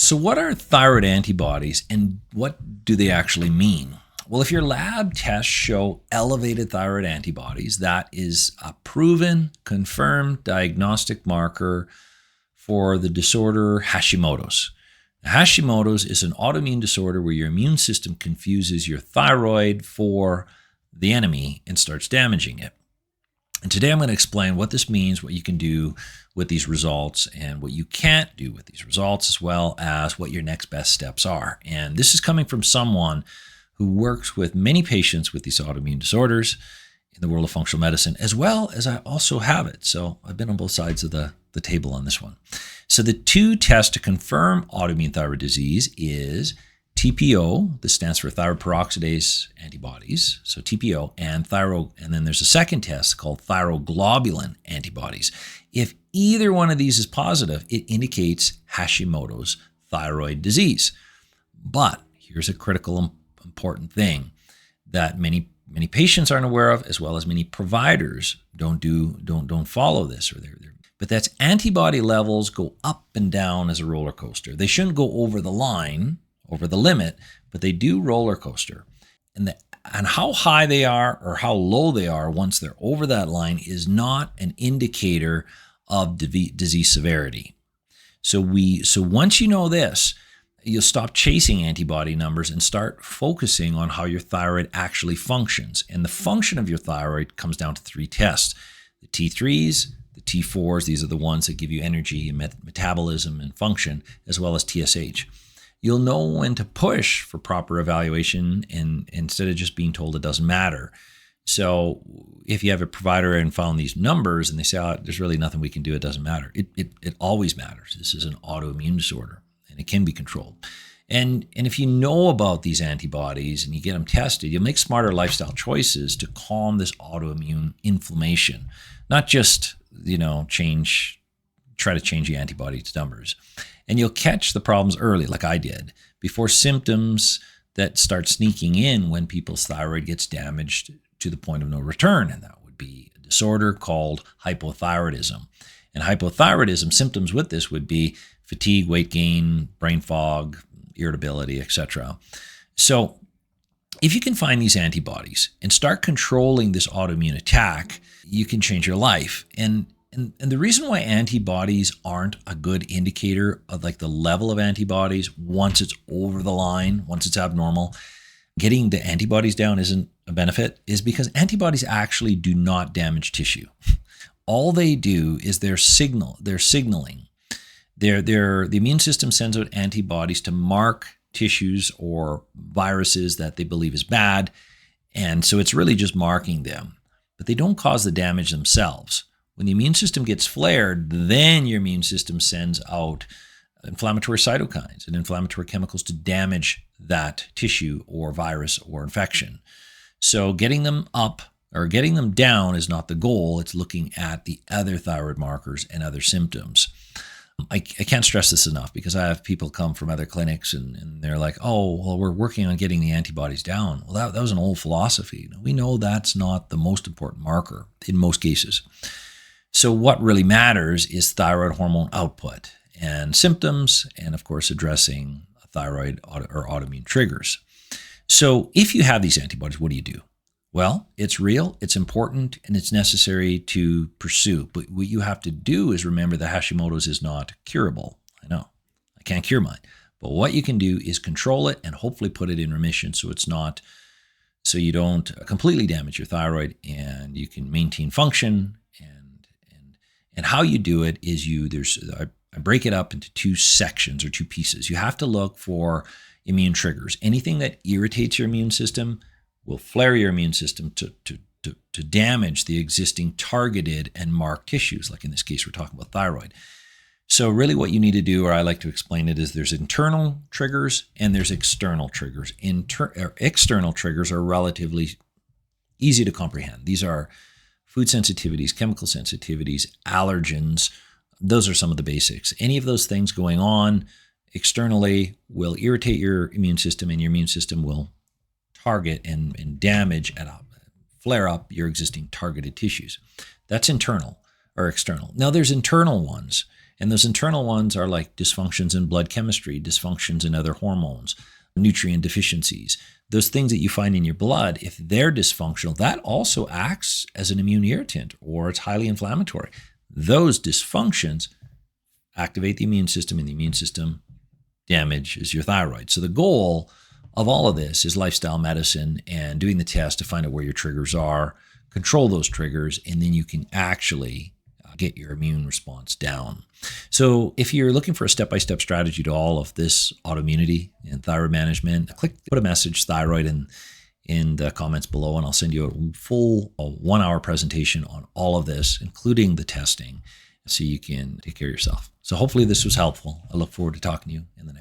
So what are thyroid antibodies and what do they actually mean? Well, if your lab tests show elevated thyroid antibodies, that is a proven, confirmed diagnostic marker for the disorder Hashimoto's. Hashimoto's is an autoimmune disorder where your immune system confuses your thyroid for the enemy and starts damaging it. And today I'm going to explain what this means, what you can do with these results, and what you can't do with these results, as well as what your next best steps are. And this is coming from someone who works with many patients with these autoimmune disorders in the world of functional medicine, as well as I also have it. So I've been on both sides of the table on this one. So the two tests to confirm autoimmune thyroid disease is TPO, this stands for thyroid peroxidase antibodies, so TPO, and then there's a second test called thyroglobulin antibodies. If either one of these is positive, it indicates Hashimoto's thyroid disease. But here's a critical, important thing that many patients aren't aware of, as well as many providers don't follow this, but that's antibody levels go up and down as a roller coaster. They shouldn't go over the line, over the limit, but they do roller coaster. And how high they are or how low they are once they're over that line is not an indicator of disease severity. So once you know this, you'll stop chasing antibody numbers and start focusing on how your thyroid actually functions. And the function of your thyroid comes down to three tests: the T3s, the T4s, these are the ones that give you energy and metabolism and function, as well as TSH. You'll know when to push for proper evaluation and instead of just being told it doesn't matter. So if you have a provider and found these numbers and they say, there's really nothing we can do, it doesn't matter. It always matters. This is an autoimmune disorder and it can be controlled. And if you know about these antibodies and you get them tested, you'll make smarter lifestyle choices to calm this autoimmune inflammation, not just, try to change the antibody numbers. And you'll catch the problems early, like I did, before symptoms that start sneaking in when people's thyroid gets damaged to the point of no return. And that would be a disorder called hypothyroidism. And hypothyroidism symptoms with this would be fatigue, weight gain, brain fog, irritability, etc. So if you can find these antibodies and start controlling this autoimmune attack, you can change your life. And the reason why antibodies aren't a good indicator of the level of antibodies once it's over the line, once it's abnormal, getting the antibodies down isn't a benefit, is because antibodies actually do not damage tissue. All they do is they're signaling. The immune system sends out antibodies to mark tissues or viruses that they believe is bad. And so it's really just marking them, but they don't cause the damage themselves. When the immune system gets flared, then your immune system sends out inflammatory cytokines and inflammatory chemicals to damage that tissue or virus or infection. So getting them up or getting them down is not the goal. It's looking at the other thyroid markers and other symptoms. I can't stress this enough because I have people come from other clinics and they're like, oh, well, we're working on getting the antibodies down. Well, that was an old philosophy. We know that's not the most important marker in most cases. So what really matters is thyroid hormone output and symptoms, and of course, addressing thyroid or autoimmune triggers. So if you have these antibodies, what do you do? Well, it's real, it's important, and it's necessary to pursue. But what you have to do is remember that Hashimoto's is not curable. I know, I can't cure mine. But what you can do is control it and hopefully put it in remission so you don't completely damage your thyroid and you can maintain function. And how you do it is I break it up into two sections or two pieces. You have to look for immune triggers. Anything that irritates your immune system will flare your immune system to damage the existing targeted and marked tissues. Like in this case, we're talking about thyroid. So really what you need to do, or I like to explain it, is there's internal triggers and there's external triggers. External triggers are relatively easy to comprehend. These are food sensitivities, chemical sensitivities, allergens. Those are some of the basics. Any of those things going on externally will irritate your immune system, and your immune system will target and damage and flare up your existing targeted tissues. That's internal or external. Now there's internal ones, And those internal ones are like dysfunctions in blood chemistry, dysfunctions in other hormones, nutrient deficiencies. Those things that you find in your blood, if they're dysfunctional, that also acts as an immune irritant or it's highly inflammatory. Those dysfunctions activate the immune system, and the immune system damages your thyroid. So the goal of all of this is lifestyle medicine and doing the test to find out where your triggers are, control those triggers, and then you can actually get your immune response down. So if you're looking for a step-by-step strategy to all of this autoimmunity and thyroid management, put a message thyroid in the comments below, and I'll send you a full 1-hour presentation on all of this, including the testing, so you can take care of yourself. So hopefully this was helpful. I look forward to talking to you in the next